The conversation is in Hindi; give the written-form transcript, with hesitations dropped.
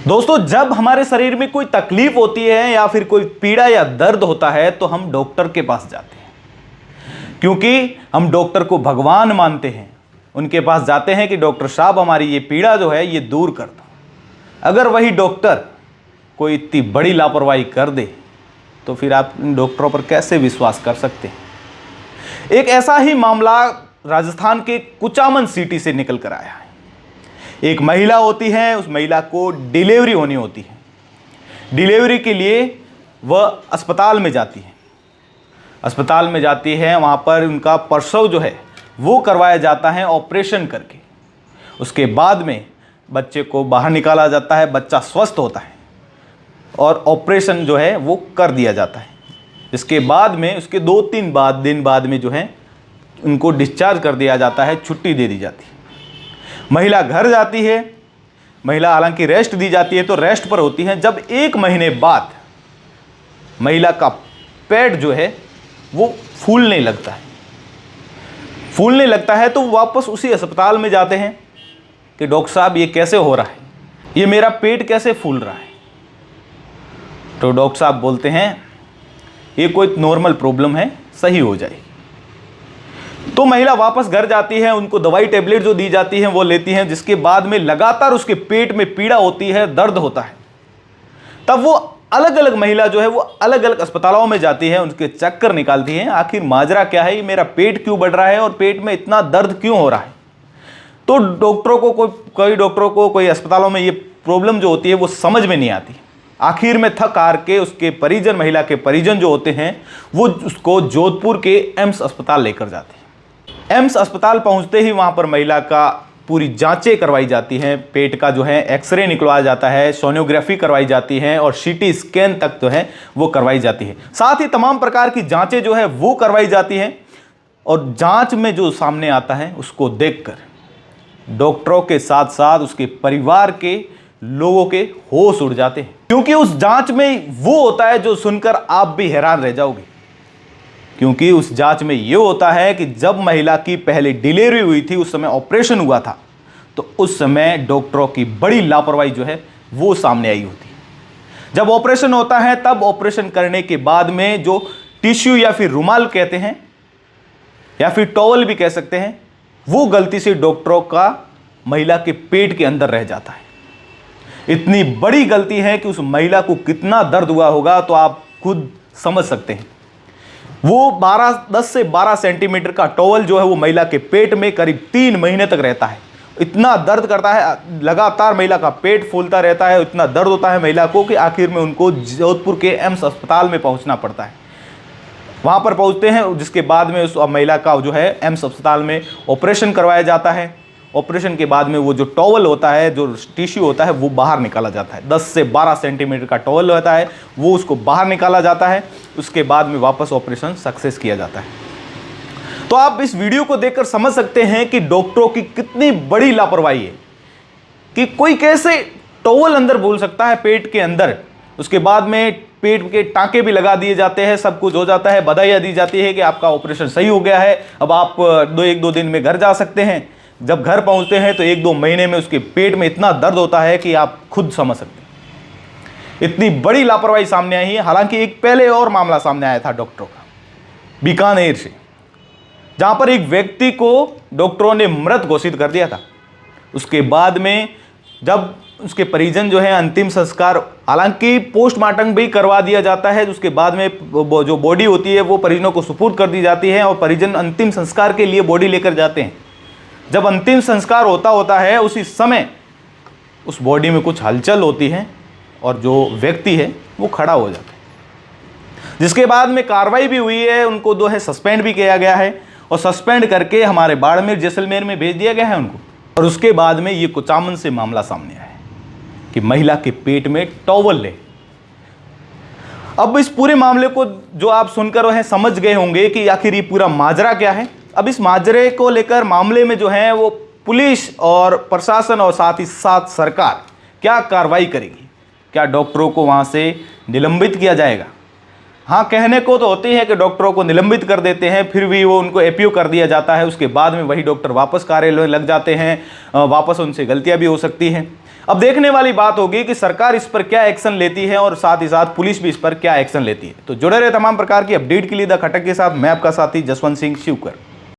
दोस्तों, जब हमारे शरीर में कोई तकलीफ होती है या फिर कोई पीड़ा या दर्द होता है तो हम डॉक्टर के पास जाते हैं, क्योंकि हम डॉक्टर को भगवान मानते हैं। उनके पास जाते हैं कि डॉक्टर साहब हमारी ये पीड़ा जो है ये दूर कर दो। अगर वही डॉक्टर कोई इतनी बड़ी लापरवाही कर दे तो फिर आप इन डॉक्टरों पर कैसे विश्वास कर सकते हैं। एक ऐसा ही मामला राजस्थान के कुचामन सिटी से निकल कर आया है। एक महिला होती है, उस महिला को डिलीवरी होनी होती है। डिलीवरी के लिए वह अस्पताल में जाती है। अस्पताल में जाती है, वहाँ पर उनका प्रसव जो है वो करवाया जाता है ऑपरेशन करके। उसके बाद में बच्चे को बाहर निकाला जाता है, बच्चा स्वस्थ होता है और ऑपरेशन जो है वो कर दिया जाता है। इसके बाद में उसके 2-3 दिन बाद में जो है उनको डिस्चार्ज कर दिया जाता है, छुट्टी दे दी जाती है। महिला घर जाती है। महिला हालांकि रेस्ट दी जाती है तो रेस्ट पर होती है। जब 1 महीने बाद महिला का पेट जो है वो फूलने लगता है। फूलने लगता है तो वापस उसी अस्पताल में जाते हैं कि डॉक्टर साहब ये कैसे हो रहा है, ये मेरा पेट कैसे फूल रहा है। तो डॉक्टर साहब बोलते हैं ये कोई नॉर्मल प्रॉब्लम है, सही हो जाएगी। तो महिला वापस घर जाती है, उनको दवाई टेबलेट जो दी जाती है वो लेती हैं, जिसके बाद में लगातार उसके पेट में पीड़ा होती है, दर्द होता है। तब वो अलग अलग महिला जो है वो अलग अलग अस्पतालों में जाती है, उनके चक्कर निकालती है, आखिर माजरा क्या है, ये मेरा पेट क्यों बढ़ रहा है और पेट में इतना दर्द क्यों हो रहा है। तो डॉक्टरों को कई डॉक्टरों को कोई अस्पतालों में ये प्रॉब्लम जो होती है वो समझ में नहीं आती। आखिर में थक हार के उसके परिजन, महिला के परिजन जो होते हैं वो उसको जोधपुर के एम्स अस्पताल लेकर जाते हैं। एम्स अस्पताल पहुंचते ही वहां पर महिला का पूरी जांचें करवाई जाती हैं। पेट का जो है एक्सरे निकलवाया जाता है, सोनोग्राफी करवाई जाती है और सीटी स्कैन तक जो है वो करवाई जाती है। साथ ही तमाम प्रकार की जांचें जो है वो करवाई जाती हैं और जांच में जो सामने आता है उसको देखकर डॉक्टरों के साथ साथ उसके परिवार के लोगों के होश उड़ जाते हैं, क्योंकि उस जांच में वो होता है जो सुनकर आप भी हैरान रह जाओगे। क्योंकि उस जांच में ये होता है कि जब महिला की पहले डिलीवरी हुई थी, उस समय ऑपरेशन हुआ था, तो उस समय डॉक्टरों की बड़ी लापरवाही जो है वो सामने आई होती है। जब ऑपरेशन होता है तब ऑपरेशन करने के बाद में जो टिश्यू या फिर रुमाल कहते हैं या फिर टॉवल भी कह सकते हैं, वो गलती से डॉक्टरों का महिला के पेट के अंदर रह जाता है। इतनी बड़ी गलती है कि उस महिला को कितना दर्द हुआ होगा तो आप खुद समझ सकते हैं। वो 10 से 12 सेंटीमीटर का टॉवल जो है वो महिला के पेट में करीब 3 महीने तक रहता है। इतना दर्द करता है, लगातार महिला का पेट फूलता रहता है, इतना दर्द होता है महिला को कि आखिर में उनको जोधपुर के एम्स अस्पताल में पहुंचना पड़ता है। वहां पर पहुंचते हैं, जिसके बाद में उस महिला का जो है एम्स अस्पताल में ऑपरेशन करवाया जाता है। ऑपरेशन के बाद में वो जो टॉवल होता है, जो टिश्यू होता है, वो बाहर निकाला जाता है। 10 से 12 सेंटीमीटर का टॉवल होता है, वो उसको बाहर निकाला जाता है। उसके बाद में वापस ऑपरेशन सक्सेस किया जाता है। तो आप इस वीडियो को देखकर समझ सकते हैं कि डॉक्टरों की कितनी बड़ी लापरवाही है कि कोई कैसे टॉवल अंदर भूल सकता है पेट के अंदर। उसके बाद में पेट के टाँके भी लगा दिए जाते हैं, सब कुछ हो जाता है, बधाइयाँ दी जाती है कि आपका ऑपरेशन सही हो गया है, अब आप 1-2 दिन में घर जा सकते हैं। जब घर पहुंचते हैं तो 1-2 महीने में उसके पेट में इतना दर्द होता है कि आप खुद समझ सकते हैं। इतनी बड़ी लापरवाही सामने आई है। हालांकि एक पहले और मामला सामने आया था डॉक्टरों का, बीकानेर से, जहां पर एक व्यक्ति को डॉक्टरों ने मृत घोषित कर दिया था। उसके बाद में जब उसके परिजन जो है अंतिम संस्कार, हालांकि पोस्टमार्टम भी करवा दिया जाता है, उसके बाद में जो बॉडी होती है वो परिजनों को सुपुर्द कर दी जाती है और परिजन अंतिम संस्कार के लिए बॉडी लेकर जाते हैं। जब अंतिम संस्कार होता है उसी समय उस बॉडी में कुछ हलचल होती है और जो व्यक्ति है वो खड़ा हो जाता है, जिसके बाद में कार्रवाई भी हुई है। उनको जो है सस्पेंड भी किया गया है और सस्पेंड करके हमारे बाड़मेर जैसलमेर में भेज दिया गया है उनको। और उसके बाद में ये कुचामन से मामला सामने आया है कि महिला के पेट में टॉवल है। अब इस पूरे मामले को जो आप सुनकर वह समझ गए होंगे कि आखिर ये पूरा माजरा क्या है। अब इस माजरे को लेकर मामले में जो है वो पुलिस और प्रशासन और साथ ही साथ सरकार क्या कार्रवाई करेगी। क्या डॉक्टरों को वहाँ से निलंबित किया जाएगा? हाँ, कहने को तो होती है कि डॉक्टरों को निलंबित कर देते हैं, फिर भी वो उनको एपीओ कर दिया जाता है। उसके बाद में वही डॉक्टर वापस कार्यालय में लग जाते हैं, वापस उनसे गलतियां भी हो सकती हैं। अब देखने वाली बात होगी कि सरकार इस पर क्या एक्शन लेती है और साथ ही साथ पुलिस भी इस पर क्या एक्शन लेती है। तो जुड़े रहे तमाम प्रकार की अपडेट के लिए द खटक के साथ। मैं आपका साथी जसवंत सिंह शिवकर।